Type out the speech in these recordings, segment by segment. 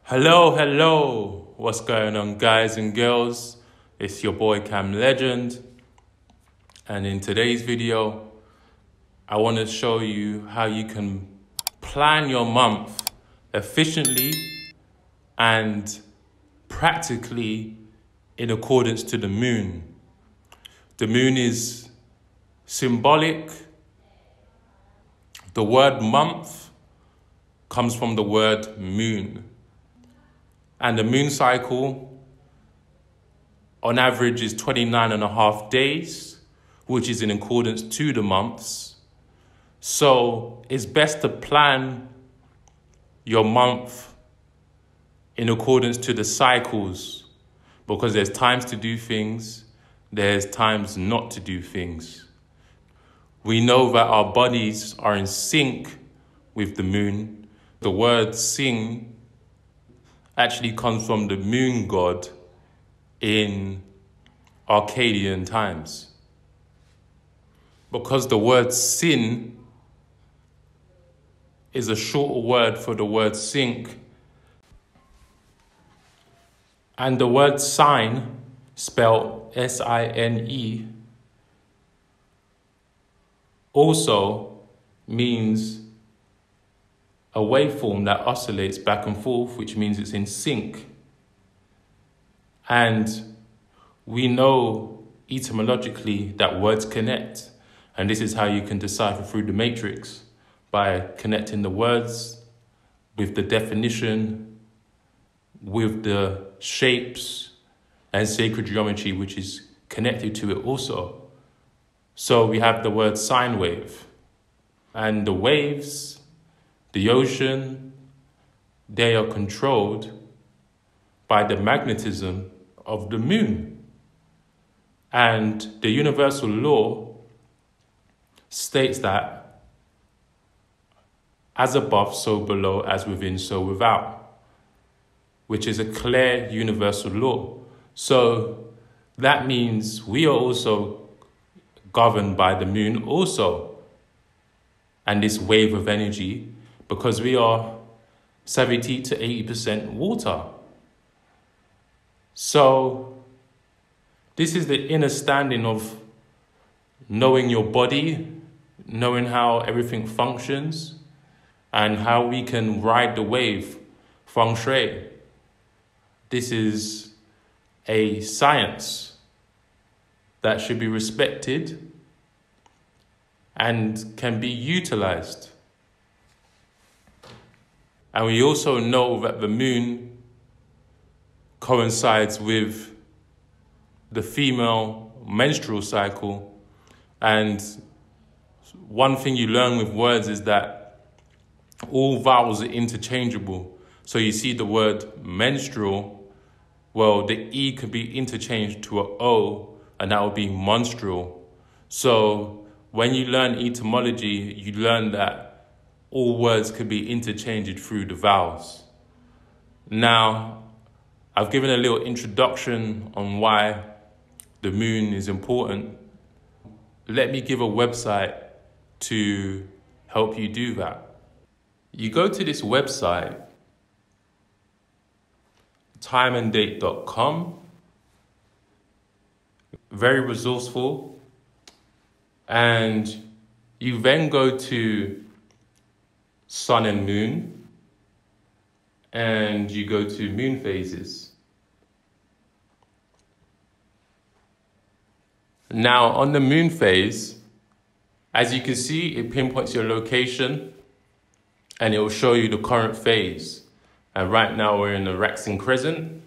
Hello, what's going on, guys and girls? It's your boy Cam Legend, and in today's video I want to show you how you can plan your month efficiently and practically in accordance to the moon. The moon is symbolic. The word month comes from the word moon. And the moon cycle, on average, is 29.5 days, which is in accordance to the months. So it's best to plan your month in accordance to the cycles, because there's times to do things, there's times not to do things. We know that our bodies are in sync with the moon. The word sing actually comes from the moon god in Arcadian times. Because the word sin is a shorter word for the word sync. And the word sign, spelled S-I-N-E, also means a waveform that oscillates back and forth, which means it's in sync. And we know etymologically that words connect. And this is how you can decipher through the matrix, by connecting the words with the definition, with the shapes and sacred geometry, which is connected to it also. So we have the word sine wave, and the waves, the ocean, they are controlled by the magnetism of the moon. And the universal law states that as above, so below, as within, so without, which is a clear universal law. So that means we are also governed by the moon also, and this wave of energy, because we are 70 to 80% water. So this is the inner standing of knowing your body, knowing how everything functions, and how we can ride the wave, feng shui. This is a science that should be respected and can be utilized. And we also know that the moon coincides with the female menstrual cycle. And one thing you learn with words is that all vowels are interchangeable. So you see the word menstrual, well, the E could be interchanged to an O, and that would be menstrual. So when you learn etymology, you learn that all words could be interchanged through the vowels. Now, I've given a little introduction on why the moon is important. Let me give a website to help you do that. You go to this website, timeanddate.com, very resourceful, and you then go to sun and moon, and you go to moon phases. Now on the moon phase, as you can see, it pinpoints your location and it will show you the current phase. And right now we're in the waxing crescent.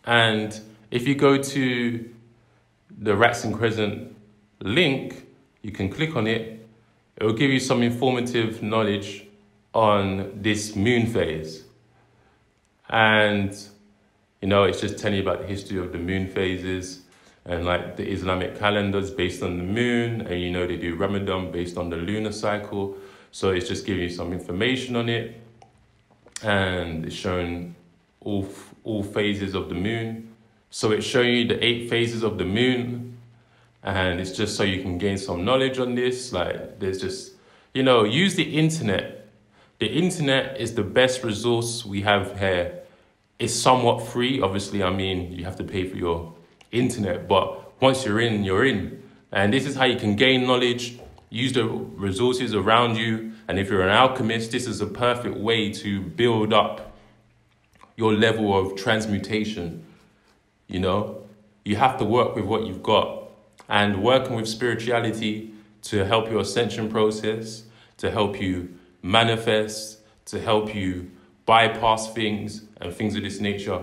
And if you go to the waxing crescent link, you can click on it. It will give you some informative knowledge on this moon phase. And, you know, it's just telling you about the history of the moon phases, and like the Islamic calendars based on the moon, and you know they do Ramadan based on the lunar cycle. So it's just giving you some information on it, and it's showing all phases of the moon. So it's showing you the 8 phases of the moon, and it's just so you can gain some knowledge on this. Like, there's just, you know, use the internet. The internet is the best resource we have here It's somewhat free. Obviously, I mean, you have to pay for your internet, but once you're in, you're in. And this is how you can gain knowledge, use the resources around you. And if you're an alchemist, this is a perfect way to build up your level of transmutation. You know, you have to work with what you've got, and working with spirituality to help your ascension process, to help you manifest, to help you bypass things and things of this nature.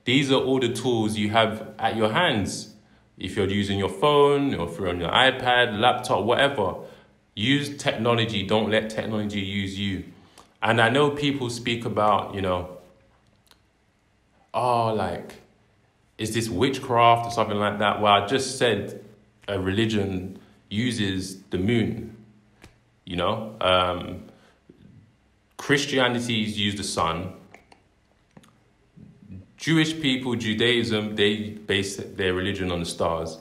These are all the tools you have at your hands. If you're using your phone, or if you're on your iPad, laptop, whatever, use technology. Don't let technology use you. And I know people speak about, you know, oh, like, is this witchcraft or something like that? Well, I just said a religion uses the moon, you know? Christianities use the sun. Jewish people, Judaism, they base their religion on the stars.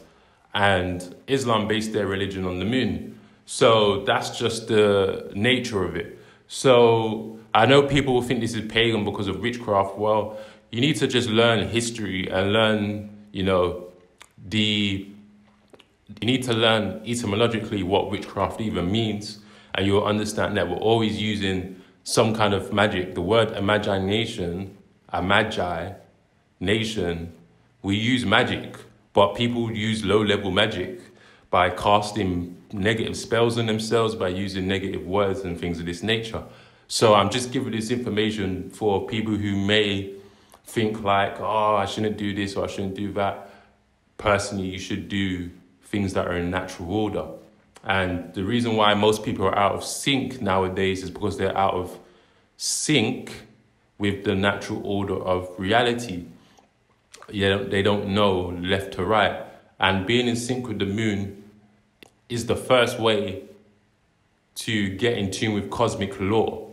And Islam based their religion on the moon. So that's just the nature of it. So I know people will think this is pagan because of witchcraft. Well, you need to just learn history and learn, you know, you need to learn etymologically what witchcraft even means. And you'll understand that we're always using some kind of magic. The word imagination, a magi, nation, we use magic, but people use low-level magic by casting negative spells on themselves, by using negative words and things of this nature. So I'm just giving this information for people who may think like, oh, I shouldn't do this or I shouldn't do that. Personally, you should do things that are in natural order. And the reason why most people are out of sync nowadays is because they're out of sync with the natural order of reality. Yeah, they don't know left to right. And being in sync with the moon is the first way to get in tune with cosmic law.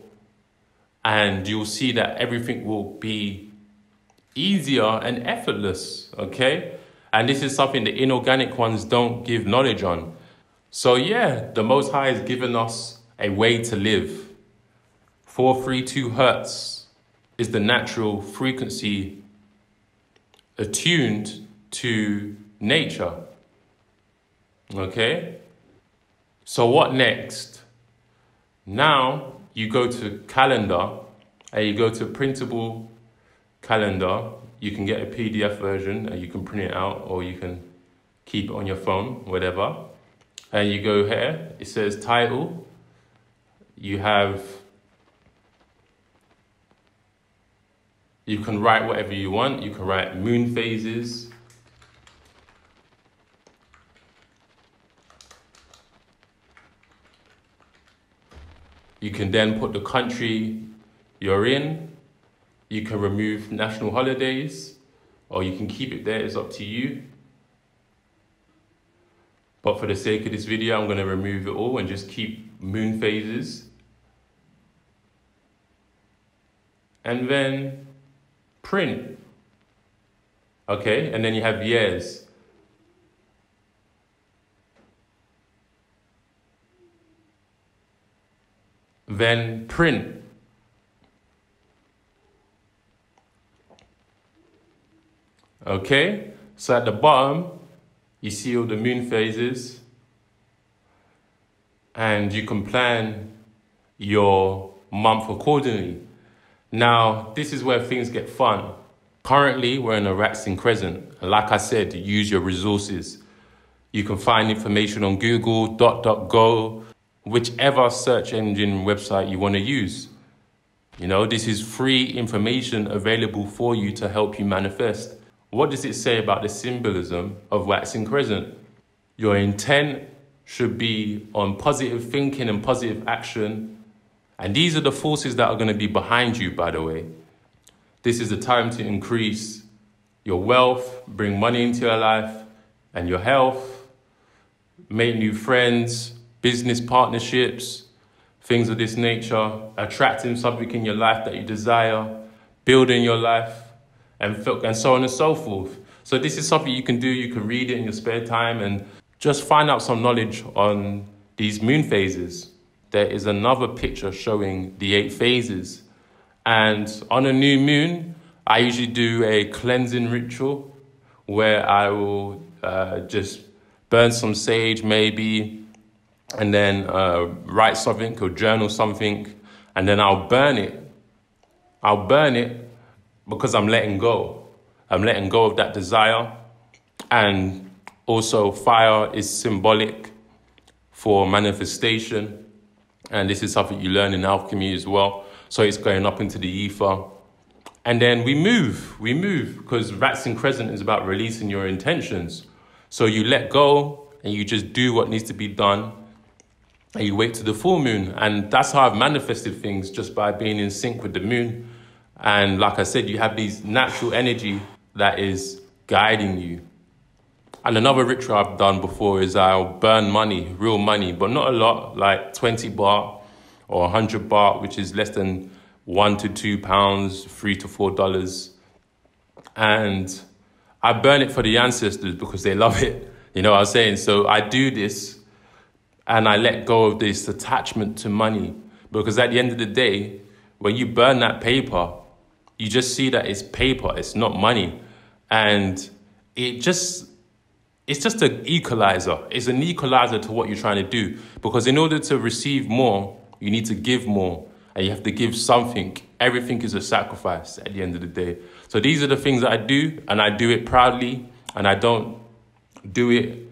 And you'll see that everything will be easier and effortless, okay? And this is something the inorganic ones don't give knowledge on. So yeah, the Most High has given us a way to live. 432 Hertz is the natural frequency attuned to nature. Okay? So what next? Now you go to calendar and you go to printable calendar. You can get a PDF version and you can print it out, or you can keep it on your phone, whatever. And you go here, it says title. You can write whatever you want. You can write moon phases. You can then put the country you're in. You can remove national holidays, or you can keep it there. It's up to you. But for the sake of this video, I'm going to remove it all and just keep moon phases. And then print. Okay, and then you have years. Then print. Okay, so at the bottom, you see all the moon phases, and you can plan your month accordingly. Now, this is where things get fun. Currently, we're in a waxing crescent. And like I said, use your resources. You can find information on Google, DuckDuckGo, whichever search engine website you want to use. You know, this is free information available for you to help you manifest. What does it say about the symbolism of waxing crescent? Your intent should be on positive thinking and positive action. And these are the forces that are going to be behind you, by the way. This is the time to increase your wealth, bring money into your life and your health, make new friends, business partnerships, things of this nature, attracting something in your life that you desire, building your life, and so on and so forth. So this is something you can do. You can read it in your spare time and just find out some knowledge on these moon phases. There is another picture showing the 8 phases. And on a new moon, I usually do a cleansing ritual where I will just burn some sage maybe, and then write something or journal something, and then I'll burn it. I'll burn it because I'm letting go. I'm letting go of that desire. And also fire is symbolic for manifestation. And this is something you learn in alchemy as well. So it's going up into the ether. And then we move because waxing crescent is about releasing your intentions. So you let go and you just do what needs to be done. And you wait to the full moon. And that's how I've manifested things, just by being in sync with the moon. And like I said, you have these natural energy that is guiding you. And another ritual I've done before is I'll burn money, real money, but not a lot, like 20 baht or 100 baht, which is less than £1 to £2, $3 to $4. And I burn it for the ancestors because they love it. You know what I'm saying? So I do this and I let go of this attachment to money, because at the end of the day, when you burn that paper, you just see that it's paper, it's not money. And it's just an equalizer. It's an equalizer to what you're trying to do. Because in order to receive more, you need to give more. And you have to give something. Everything is a sacrifice at the end of the day. So these are the things that I do, and I do it proudly. And I don't do it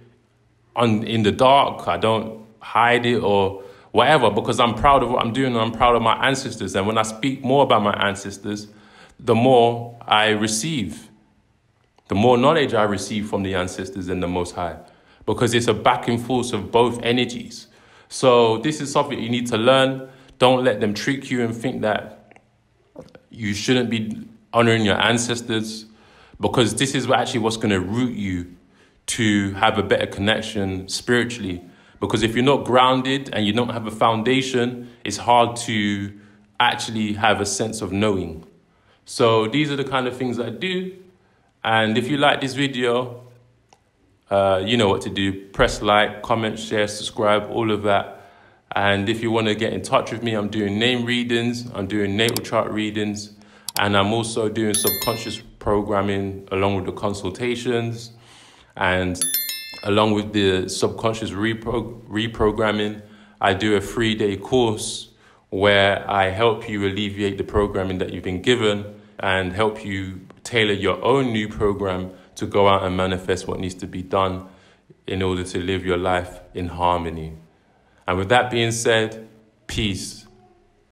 in the dark. I don't hide it or whatever, because I'm proud of what I'm doing, and I'm proud of my ancestors. And when I speak more about my ancestors, the more I receive. The more knowledge I receive from the ancestors and the Most High, because it's a back and forth of both energies. So this is something you need to learn. Don't let them trick you and think that you shouldn't be honoring your ancestors, because this is actually what's going to root you to have a better connection spiritually. Because if you're not grounded and you don't have a foundation, it's hard to actually have a sense of knowing. So these are the kind of things that I do. And if you like this video, you know what to do. Press like, comment, share, subscribe, all of that. And if you want to get in touch with me, I'm doing name readings, I'm doing natal chart readings, and I'm also doing subconscious programming along with the consultations, and along with the subconscious reprogramming. I do a 3-day course where I help you alleviate the programming that you've been given and help you tailor your own new program to go out and manifest what needs to be done in order to live your life in harmony. And with that being said, peace.